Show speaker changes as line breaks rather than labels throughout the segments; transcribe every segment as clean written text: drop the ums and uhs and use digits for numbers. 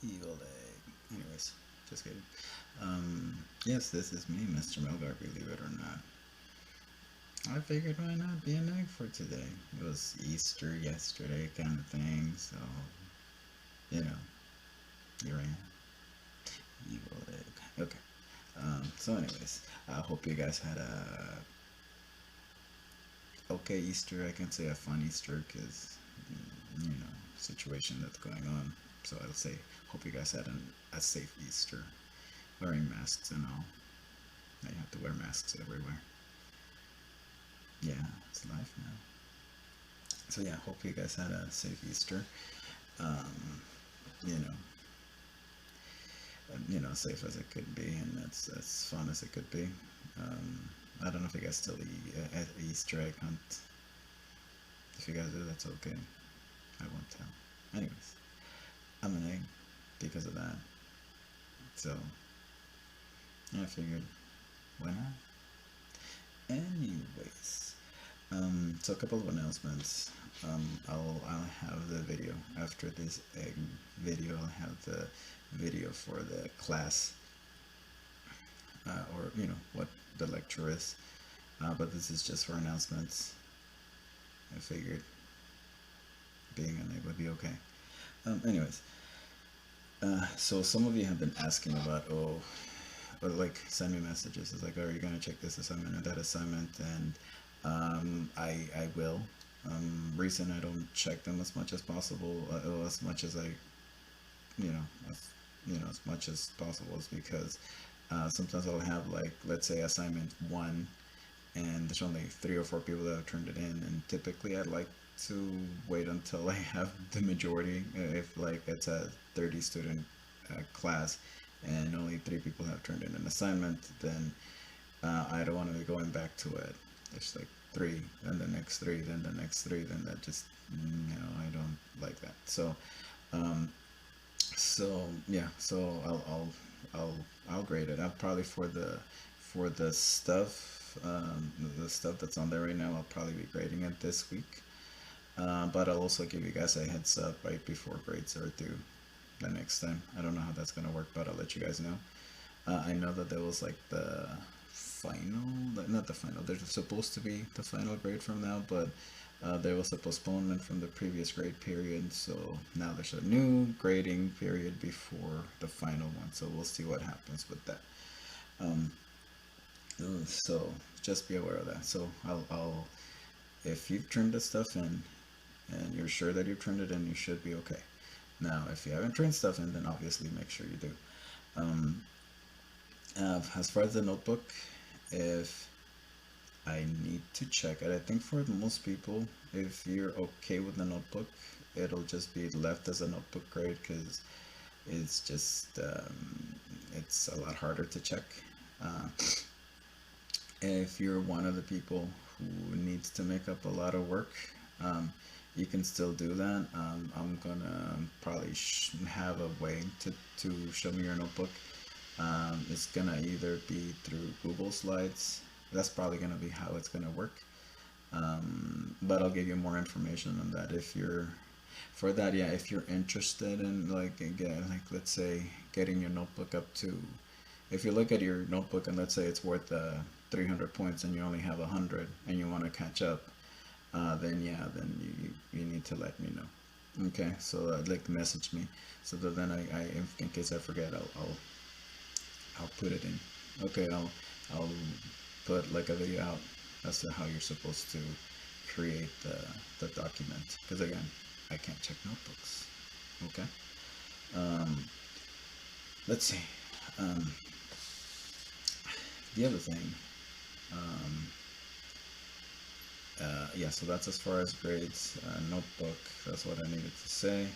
Evil egg. Anyways, just kidding. Yes, this is me, Mr. Melgar, believe it or not. I figured why not be an egg for today. It was Easter yesterday kind of thing, so, you know, here I am. Evil egg. Okay. So anyways, I hope you guys had a okay Easter. I can say a fun Easter because, situation that's going on. So I'll say, hope you guys had a safe Easter. Wearing masks and all. Now you have to wear masks everywhere. Yeah, it's life now. So yeah, hope you guys had a safe Easter. Um, you know, safe as it could be, and that's as fun as it could be. Um, I don't know if you guys still Easter egg hunt. If you guys do, that's okay. I won't tell. Anyways, I'm an egg because of that. So yeah, I figured why not. Anyways, so a couple of announcements. I'll have the video after this egg video. I'll have the video for the class, or what the lecture is. But this is just for announcements. I figured being an egg would be okay. Anyways, so some of you have been asking about, or like send me messages. It's like, are you gonna check this assignment or that assignment? And I will. Reason I don't check them as much as possible, or as much as I, you know, as, as much as possible is because sometimes I'll have, like, let's say assignment one, and there's only 3 or 4 people that have turned it in, and typically I'd like to wait until I have the majority. If like it's a 30 student class and only 3 people have turned in an assignment, then I don't want to be going back to it. It's like three, then the next three, then the next three, then that just, I don't like that. Um, so yeah, so I'll grade it. I'll probably for the stuff that's on there right now. I'll probably be grading it this week. But I'll also give you guys a heads up right before grades are due the next time. I don't know how that's gonna work, but I'll let you guys know. I know that there was like the final, not the final. There's supposed to be the final grade from now, but there was a postponement from the previous grade period, so now there's a new grading period before the final one. So we'll see what happens with that. Um, so just be aware of that. So I'll if you've turned this stuff in and you're sure that you've turned it in, you should be okay. Now, if you haven't turned stuff in, then obviously make sure you do. Um, as far as the notebook, if I need to check it, I think for most people, if you're okay with the notebook, it'll just be left as a notebook grade because it's just it's a lot harder to check. Uh, if you're one of the people who needs to make up a lot of work, um, you can still do that. I'm gonna probably have a way to show me your notebook. It's gonna either be through Google Slides. That's probably gonna be how it's gonna work. But I'll give you more information on that if you're for that. Yeah, if you're interested in, like, again, like, let's say getting your notebook up to, if you look at your notebook and let's say it's worth 300 points and you only have 100 and you want to catch up, then yeah, then you need to let me know. Okay, so like message me so that then I in case I forget, I'll put it in. Okay, I'll put like a video out as to how you're supposed to create the document because again, I can't check notebooks. Okay. Um, let's see. Um, the other thing. Um, yeah, so that's as far as grades. Notebook. That's what I needed to say.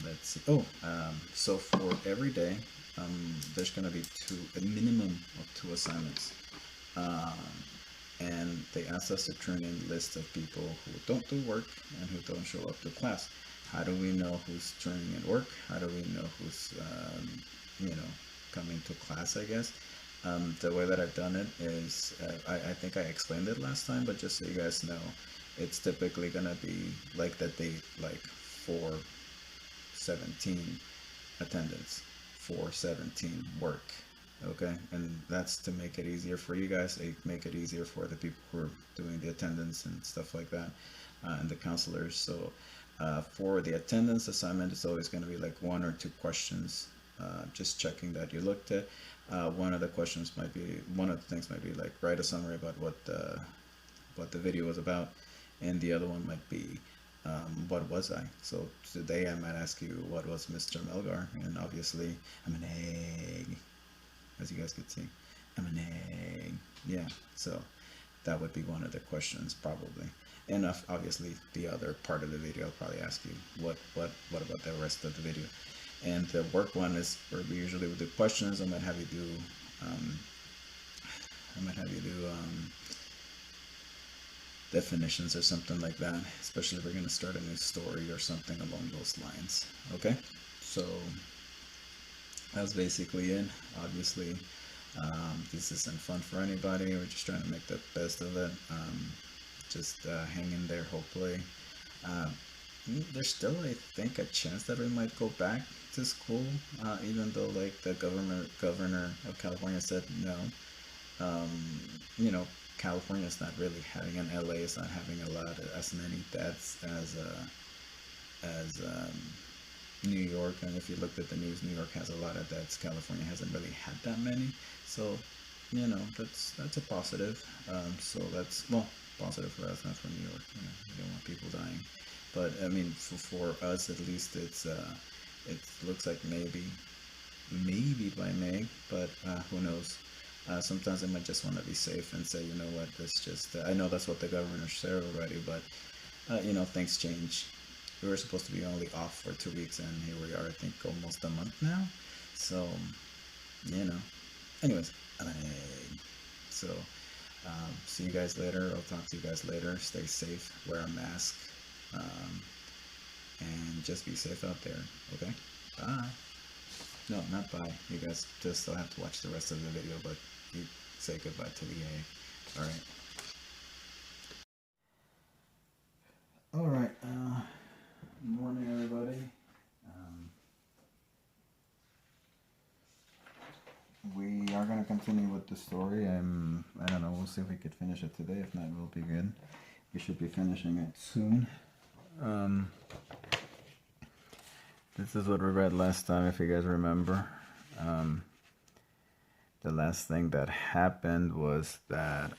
Let's see. Oh, so for every day, there's gonna be a minimum of 2 assignments. Um, and they asked us to turn in lists of people who don't do work and who don't show up to class. How do we know who's turning in work? How do we know who's, you know, coming to class, I guess? The way that I've done it is, I think I explained it last time, but just so you guys know, it's typically gonna be like the date, like 4. 417 attendance, 417 work. Okay, and that's to make it easier for you guys, make it easier for the people who are doing the attendance and stuff like that, and the counselors. So for the attendance assignment, it's always going to be like one or two questions, just checking that you looked at. One of the questions might be, one of the things might be like write a summary about what the video was about, and the other one might be what was I? So today I might ask you what was Mr. Melgar, and obviously I'm an egg, as you guys could see. I'm an egg. Yeah, so that would be one of the questions probably. And obviously the other part of the video I'll probably ask you what about the rest of the video. And the work one is where we usually would do questions. I might have you do definitions or something like that, especially if we're going to start a new story or something along those lines. Okay, so that's basically it. Obviously, this isn't fun for anybody. We're just trying to make the best of it. Just hang in there, hopefully. There's still, I think, a chance that we might go back to school, even though like the governor of California said no. You know, California is not really having, and LA is not having as many deaths as New York. And if you looked at the news, New York has a lot of deaths. California hasn't really had that many. So, you know, that's a positive. So that's, well, positive for us, not for New York. You know, we don't want people dying. But I mean, for us at least, it looks like maybe by May, but who knows? Sometimes I might just want to be safe and say, you know what, let's just. I know that's what the governor said already, but you know, things change. We were supposed to be only off for 2 weeks, and here we are. I think almost a month now. So, you know. Anyways, so see you guys later. I'll talk to you guys later. Stay safe. Wear a mask. And just be safe out there. Okay. Bye. No, not bye. You guys just still have to watch the rest of the video, but you say goodbye to the A. Alright. Alright, morning everybody. We are going to continue with the story. I don't know, we'll see if we could finish it today. If not, we'll be good. We should be finishing it soon. This is what we read last time, if you guys remember. The last thing that happened was that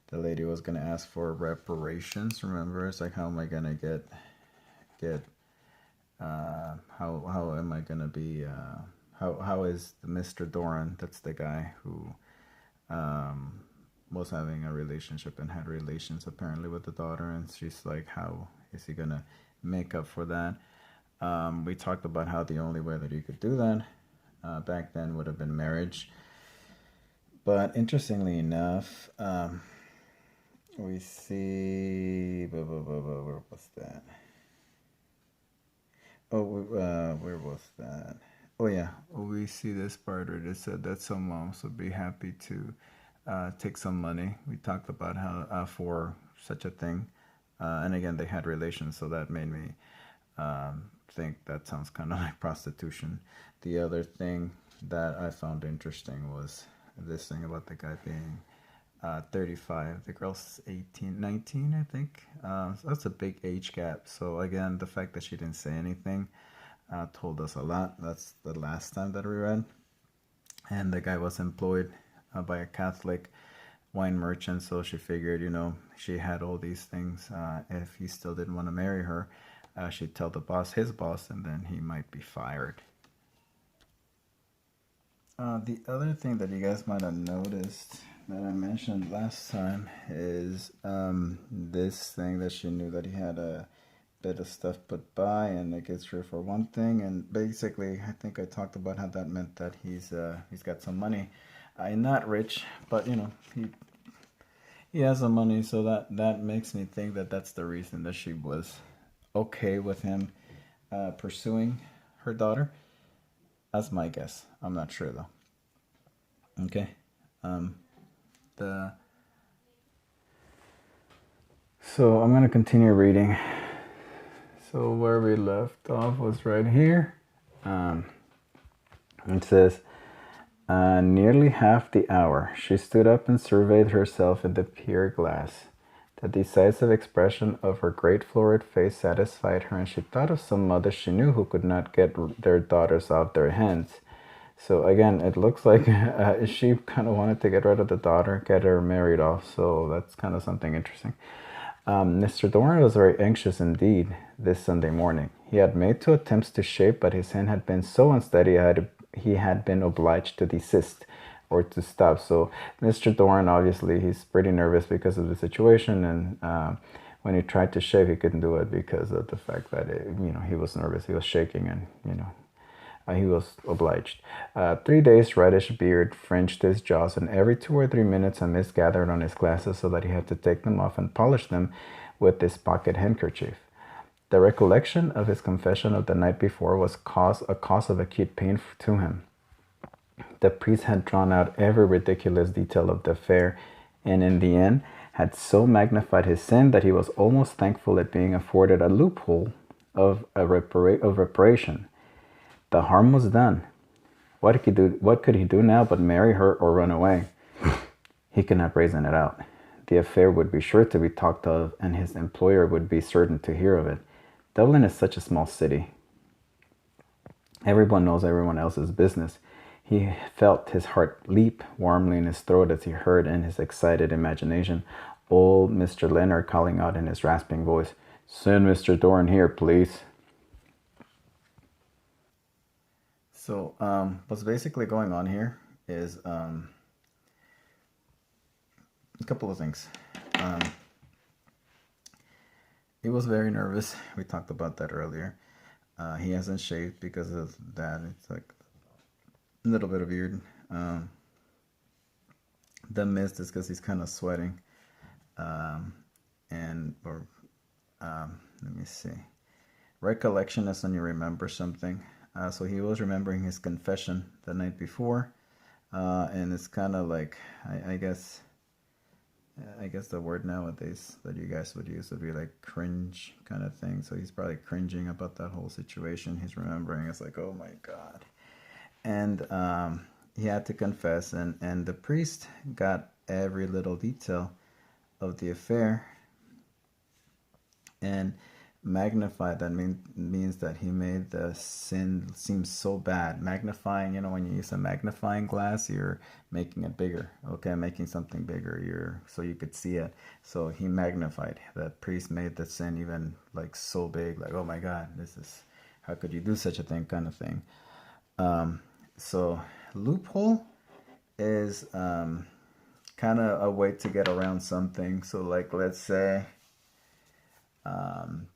the lady was going to ask for reparations. Remember, it's like, how am I going to get how am I going to be, how is Mr. Doran, that's the guy who was having a relationship and had relations apparently with the daughter, and she's like, how is he going to make up for that? We talked about how the only way that you could do that back then would have been marriage. But interestingly enough, we see, where was that? Oh, where was that? Oh yeah, we see this part where it said that some moms would be happy to take some money. We talked about how for such a thing, and again they had relations, so that made me think that sounds kind of like prostitution. The other thing that I found interesting was this thing about the guy being 35, the girl's 18, 19, I think. So that's a big age gap. So again, the fact that she didn't say anything told us a lot. That's the last time that we read. And the guy was employed by a Catholic wine merchant, so she figured, you know, she had all these things. If he still didn't want to marry her, she'd tell the boss, his boss, and then he might be fired. The other thing that you guys might have noticed that I mentioned last time is this thing that she knew that he had a bit of stuff put by, and it gets rid for one thing. And basically, I think I talked about how that meant that he's got some money. Not rich, but you know, he has some money, so that makes me think that that's the reason that she was okay with him pursuing her daughter. That's my guess. I'm not sure though. Okay. So I'm going to continue reading. So where we left off was right here. It says, nearly half the hour, she stood up and surveyed herself in the pier glass. The decisive expression of her great florid face satisfied her, and she thought of some mothers she knew who could not get their daughters off their hands. So again, it looks like she kind of wanted to get rid of the daughter, get her married off. So that's kind of something interesting. Mr. Doran was very anxious indeed this Sunday morning. He had made 2 attempts to shave, but his hand had been so unsteady he had been obliged to desist or to stop. So Mr. Doran, obviously, he's pretty nervous because of the situation, and when he tried to shave, he couldn't do it because of the fact that he was nervous, he was shaking, and he was obliged. 3 days' reddish beard fringed his jaws, and every 2 or 3 minutes a mist gathered on his glasses so that he had to take them off and polish them with his pocket handkerchief. The recollection of his confession of the night before was a cause of acute pain to him. The priest had drawn out every ridiculous detail of the affair, and in the end had so magnified his sin that he was almost thankful at being afforded a loophole of reparation. The harm was done. What could he do now but marry her or run away? He could not brazen it out. The affair would be sure to be talked of, and his employer would be certain to hear of it. Dublin is such a small city. Everyone knows everyone else's business. He felt his heart leap warmly in his throat as he heard in his excited imagination old Mr. Leonard calling out in his rasping voice, "Send Mr. Doran here, please." So what's basically going on here is a couple of things. He was very nervous. We talked about that earlier. He hasn't shaved because of that. It's like a little bit of beard. The mist is because he's kind of sweating. Let me see. Recollection is when you remember something. So he was remembering his confession the night before, and it's kind of like I guess the word nowadays that you guys would use would be like cringe kind of thing. So he's probably cringing about that whole situation. He's remembering. It's like, oh my God. And he had to confess, and the priest got every little detail of the affair and magnified. That means that he made the sin seem so bad. Magnifying, when you use a magnifying glass, you're making it bigger. Okay, making something bigger, so you could see it. So he magnified. The priest made the sin even like so big, like, oh my God, how could you do such a thing, kind of thing. So loophole is kind of a way to get around something. So like, let's say, I'm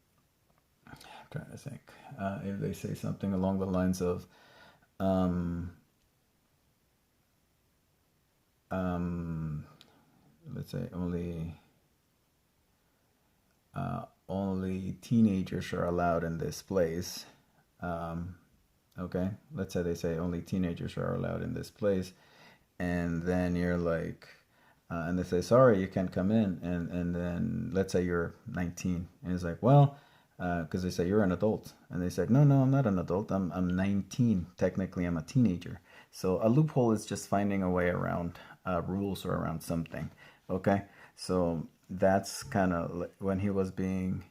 trying to think, if they say something along the lines of, let's say only teenagers are allowed in this place. Okay, let's say they say only teenagers are allowed in this place, and then you're like, and they say, sorry, you can't come in, and then let's say you're 19, and it's like, well, because they say you're an adult, and they said, no, I'm not an adult, I'm 19, technically I'm a teenager. So a loophole is just finding a way around rules or around something. Okay, so that's kind of when he was given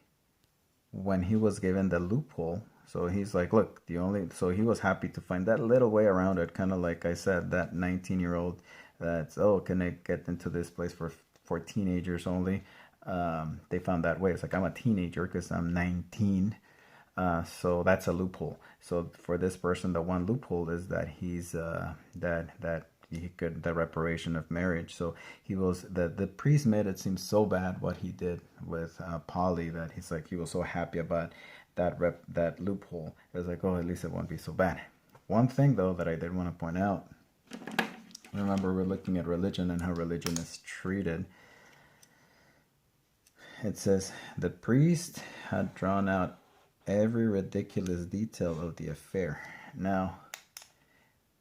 the loophole. So he's like, look, so he was happy to find that little way around it, kind of like I said, that 19-year-old that's, can I get into this place for teenagers only? They found that way. It's like, I'm a teenager because I'm 19. So that's a loophole. So for this person, the one loophole is that he's that he could, the reparation of marriage. So the priest made it seem so bad what he did with Polly, that he's like, he was so happy about that loophole. It was like, oh, at least it won't be so bad. One thing though that I did want to point out, remember we're looking at religion and how religion is treated. It says the priest had drawn out every ridiculous detail of the affair. Now,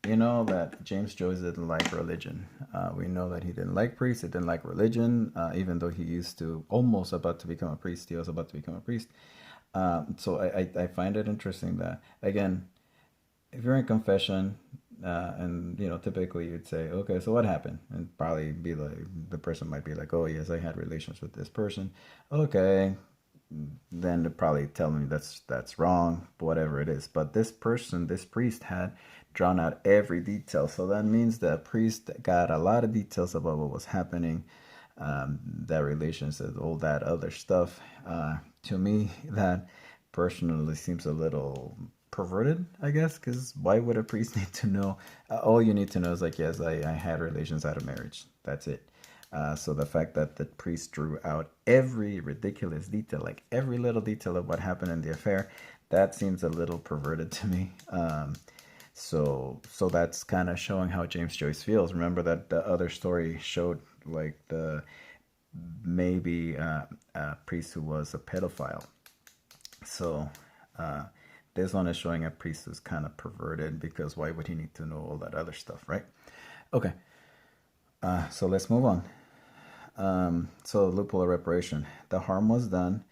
you know that James Joyce didn't like religion. We know that he didn't like priests. He didn't like religion, even though he used to almost about to become a priest. He was about to become a priest. So I find it interesting that, again, if you're in confession, and typically you'd say, okay, so what happened? And probably be like, the person might be like, oh yes, I had relations with this person. Okay, then they probably tell me that's wrong, whatever it is. But this person, this priest, had drawn out every detail. So that means the priest got a lot of details about what was happening, that relationship, all that other stuff. To me, that personally seems a little perverted, I guess, because why would a priest need to know? All you need to know is like, yes, I had relations out of marriage. That's it. So the fact that the priest drew out every ridiculous detail, like every little detail of what happened in the affair, that seems a little perverted to me. So that's kind of showing how James Joyce feels. Remember that the other story showed like the maybe a priest who was a pedophile. So uh, this one is showing a priest who's kind of perverted, because why would he need to know all that other stuff, right? Okay, so let's move on. So loophole of reparation. The harm was done.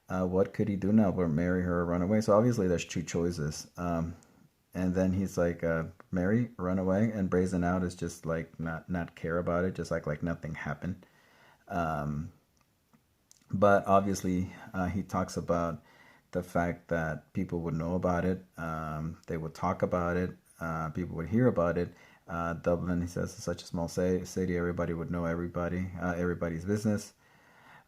What could he do now but marry her or run away? So obviously there's two choices. And then he's like, marry, run away, and brazen out is just like not care about it, just like nothing happened. Um, but obviously, he talks about the fact that people would know about it, they would talk about it, people would hear about it. Dublin, he says, is such a small city, everybody would know everybody, everybody's business.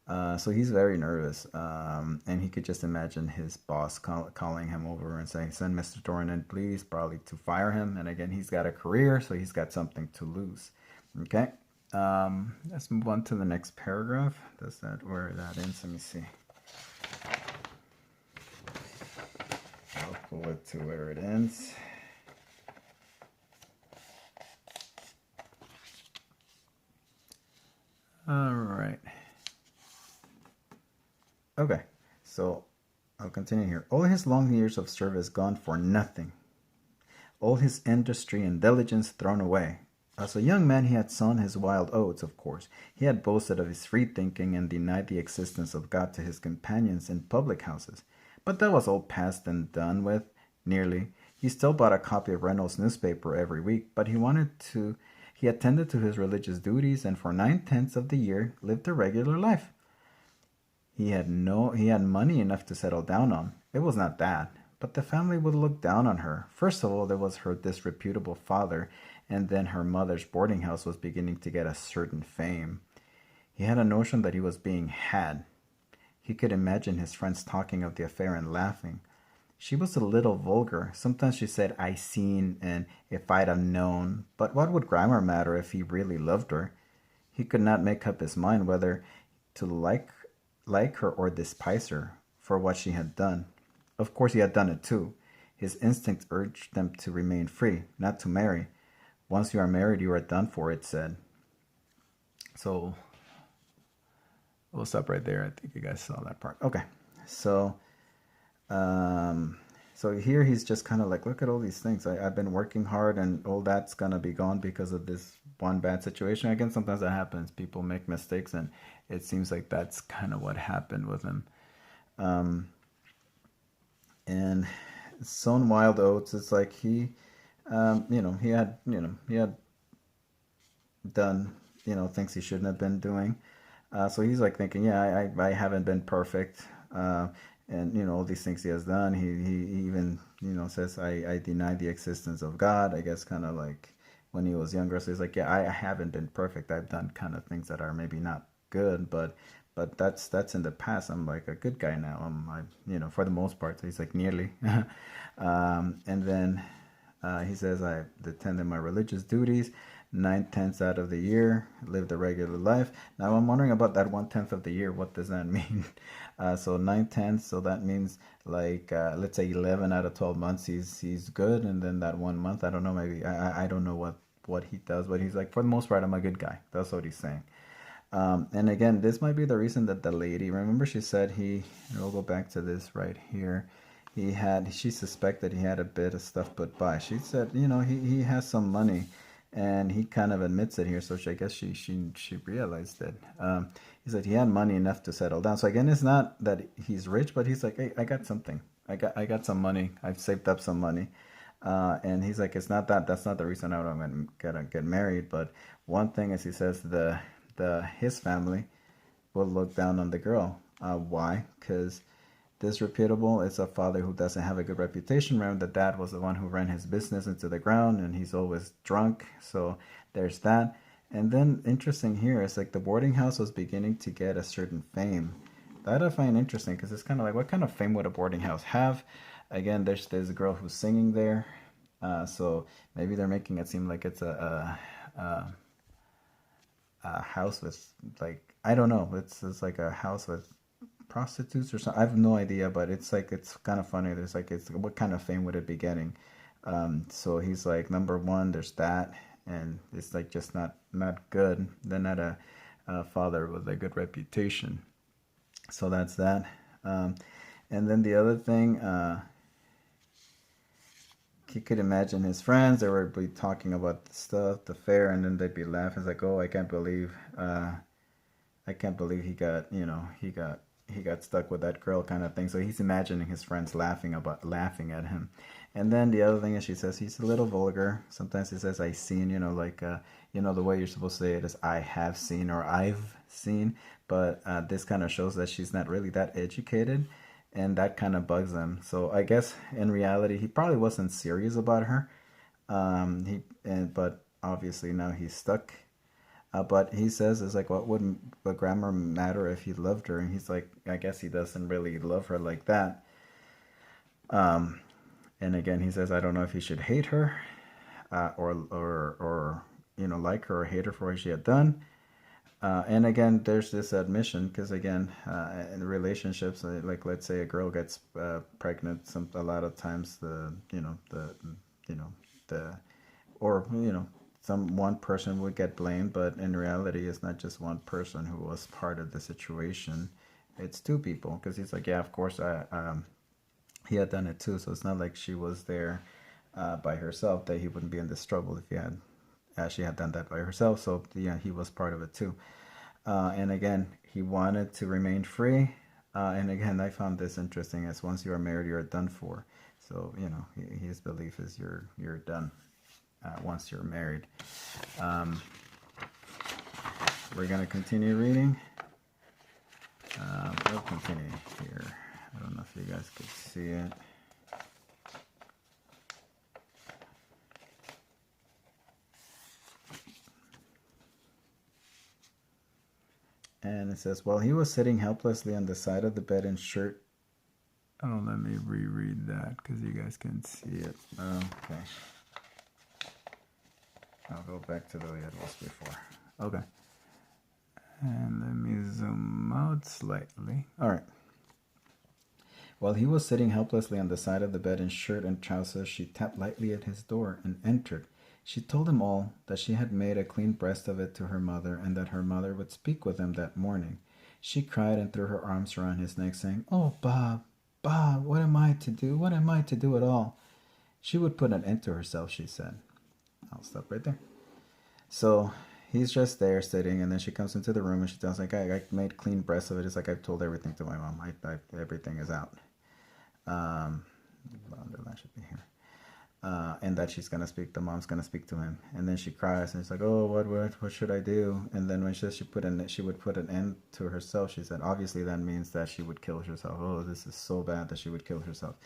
So he's very nervous, and he could just imagine his boss calling him over and saying, "Send Mr. Doran in, please," probably to fire him. And again, he's got a career, so he's got something to lose. Okay, let's move on to the next paragraph. Does that where that ends? Let me see. I'll pull it to where it ends. All right. Okay, so I'll continue here. All his long years of service gone for nothing. All his industry and diligence thrown away. As a young man, he had sown his wild oats, of course. He had boasted of his free thinking and denied the existence of God to his companions in public houses. But that was all past and done with, nearly. He still bought a copy of Reynolds' newspaper every week, but he attended to his religious duties and for 9/10 of the year lived a regular life. He had money enough to settle down on. It was not that. But the family would look down on her. First of all, there was her disreputable father, and then her mother's boarding house was beginning to get a certain fame. He had a notion that he was being had. He could imagine his friends talking of the affair and laughing. She was a little vulgar. Sometimes she said, "I seen," and "if I'd have known." But what would grammar matter if he really loved her? He could not make up his mind whether to like her or despise her for what she had done. Of course, he had done it too. His instinct urged them to remain free, not to marry. Once you are married, you are done for, it said. So we'll stop right there. I think you guys saw that part. Okay. So, um, so here he's just kind of like, look at all these things. I've been working hard, and all that's gonna be gone because of this one bad situation. Again, sometimes that happens. People make mistakes, and it seems like that's kind of what happened with him. Um, and sown wild oats. It's like he had done, things he shouldn't have been doing. So he's like thinking, yeah, I haven't been perfect. And all these things he has done. He even says, I deny the existence of God. I guess kind of like when he was younger. So he's like, yeah, I haven't been perfect. I've done kind of things that are maybe not good, but that's in the past. I'm like a good guy now. For the most part. So he's like nearly. And then he says, I attended my religious duties 9/10 out of the year, lived a regular life. Now I'm wondering about that 1/10 of the year. What does that mean? So 9/10, so that means like let's say 11 out of 12 months he's good, and then that 1 month, I don't know, maybe I don't know what he does, but he's like, for the most part, I'm a good guy. That's what he's saying. And again, this might be the reason that the lady, remember she said and we'll go back to this right here. She suspected he had a bit of stuff put by. She said, he has some money, and he kind of admits it here. So I guess she realized it. he said he had money enough to settle down. So again, it's not that he's rich, but he's like, hey, I got something. I got some money. I've saved up some money. And he's like, it's not that. That's not the reason I'm gonna get married. But one thing is, he says the his family will look down on the girl. Why? Because disreputable is a father who doesn't have a good reputation. Remember, the dad was the one who ran his business into the ground, and he's always drunk. So there's that. And then interesting here is like the boarding house was beginning to get a certain fame. That I find interesting because it's kind of like, what kind of fame would a boarding house have? Again, there's a girl who's singing there, so maybe they're making it seem like it's a house with, like, I don't know. It's like a house with prostitutes or something. I have no idea, but it's like, it's kind of funny. There's like, it's what kind of fame would it be getting? So he's like, number one, there's that, and it's like just not good. They're not a father with a good reputation. So that's that. And then the other thing, he could imagine his friends. They would be talking about the stuff, the fair, and then they'd be laughing. It's like, oh, I can't believe he got stuck with that girl, kind of thing. So he's imagining his friends laughing at him. And then the other thing is, she says he's a little vulgar. Sometimes he says, I seen, like, the way you're supposed to say it is I have seen or I've seen. But this kind of shows that she's not really that educated, and that kind of bugs him. So I guess in reality, he probably wasn't serious about her. But obviously now he's stuck. But he says, it's like, what would the grammar matter if he loved her? And he's like, I guess he doesn't really love her like that. Um, and again, he says, I don't know if he should hate her, or like her or hate her for what she had done. And again, there's this admission, because again, in relationships, like, let's say a girl gets pregnant, a lot of times you know the or some one person would get blamed, but in reality, it's not just one person who was part of the situation. It's two people, because he's like, yeah, of course, he had done it too. So it's not like she was there by herself, that he wouldn't be in this trouble if she had done that by herself. So yeah, he was part of it too. And again, he wanted to remain free. And again, I found this interesting, as once you are married, you're done for. So his belief is you're done once you're married. We're gonna continue reading. We'll continue here. I don't know if you guys could see it. And it says, while he was sitting helplessly on the side of the bed in shirt. Oh, let me reread that because you guys can see it. Okay. I'll go back to the way it was before. Okay. And let me zoom out slightly. All right. While he was sitting helplessly on the side of the bed in shirt and trousers, she tapped lightly at his door and entered. She told him all, that she had made a clean breast of it to her mother, and that her mother would speak with him that morning. She cried and threw her arms around his neck, saying, "Oh, Bob, Bob, what am I to do? What am I to do at all?" She would put an end to herself, she said. I'll stop right there. So he's just there sitting, and then she comes into the room and she tells, like, I made clean breast of it. It's like, I've told everything to my mom. Everything is out. That should be here. And that she's gonna speak. The mom's gonna speak to him, and then she cries and it's like, "Oh, what should I do?" And then when she would put an end to herself. She said, obviously that means that she would kill herself. Oh, this is so bad that she would kill herself.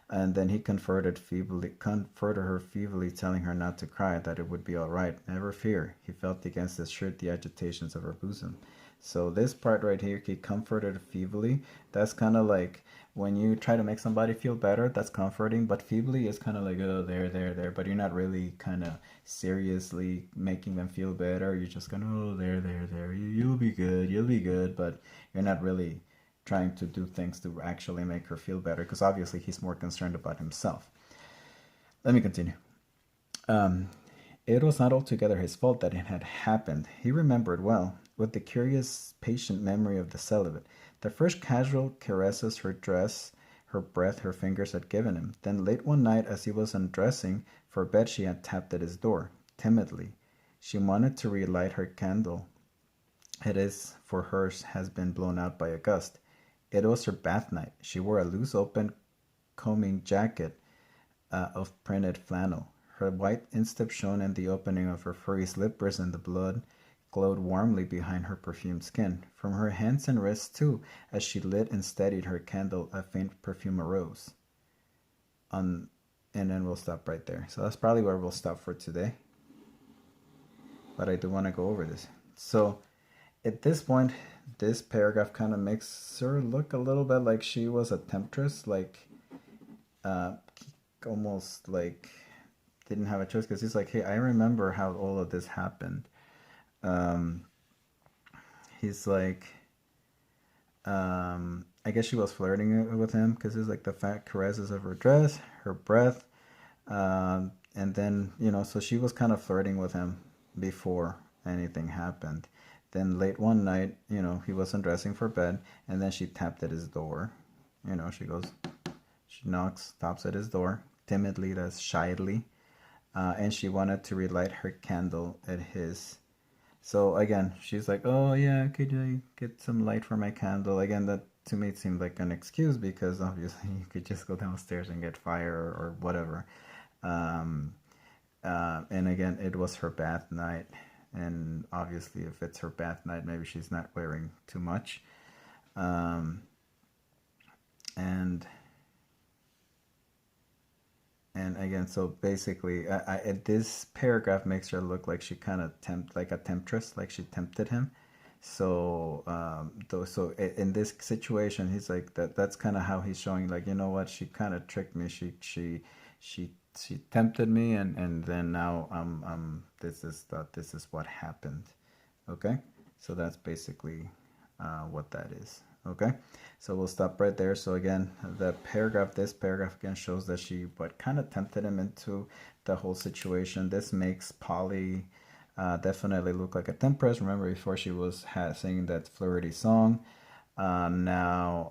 And then he comforted her feebly, telling her not to cry, that it would be all right. Never fear. He felt against his shirt the agitations of her bosom. So this part right here, he comforted feebly. That's kind of like when you try to make somebody feel better, that's comforting. But feebly is kind of like, oh, there. But you're not really kind of seriously making them feel better. You're just kind of, oh, there. You'll be good. But you're not really trying to do things to actually make her feel better, because obviously he's more concerned about himself. Let me continue. It was not altogether his fault that it had happened. He remembered well, with the curious, patient memory of the celibate, the first casual caresses her dress, her breath, her fingers had given him. Then late one night, as he was undressing for bed, she had tapped at his door, timidly. She wanted to relight her candle, It is, for hers has been blown out by a gust. It was her bath night. She wore a loose open combing jacket of printed flannel. Her white instep shone in the opening of her furry slippers, and the blood glowed warmly behind her perfumed skin. From her hands and wrists, too, as she lit and steadied her candle, a faint perfume arose. On, and then we'll stop right there. So that's probably where we'll stop for today. But I do want to go over this. So at this point, this paragraph kind of makes her look a little bit like she was a temptress, like uh, almost like didn't have a choice because he's like, hey, I remember how all of this happened. Um, he's like, I guess she was flirting with him because it's like the fat caresses of her dress, her breath, and then so she was kind of flirting with him before anything happened. Then late one night, he was undressing for bed, and then she tapped at his door. She goes, she knocks, taps at his door, timidly, that's shyly, and she wanted to relight her candle at his. So again, she's like, "Oh yeah, could I get some light for my candle?" Again, that to me it seemed like an excuse because obviously you could just go downstairs and get fire or whatever. Um, and again, it was her bath night, and obviously, if it's her bath night, maybe she's not wearing too much. Um, and and again, so basically, this paragraph makes her look like she kind of like a temptress, like she tempted him. So, so in this situation, he's like that. That's kind of how he's showing, like, you know what? She kind of tricked me. She, she tempted me, and then now, this is what happened. Okay, so that's basically what that is. Okay, so we'll stop right there. So again, this paragraph again shows that she what kind of tempted him into the whole situation. This makes Polly definitely look like a temptress. Remember before she was singing that flirty song. Now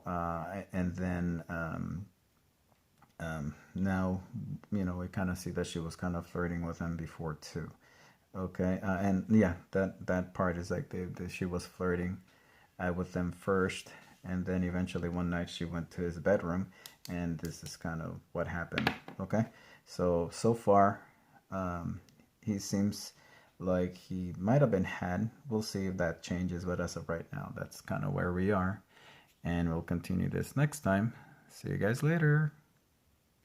and then now we kind of see that she was kind of flirting with him before too. Okay, and yeah, that part is like she was flirting with them first, and then eventually one night she went to his bedroom, and this is kind of what happened. Okay, so far, he seems like he might have been had. We'll see if that changes, but as of right now, that's kind of where we are, and we'll continue this next time. See you guys later.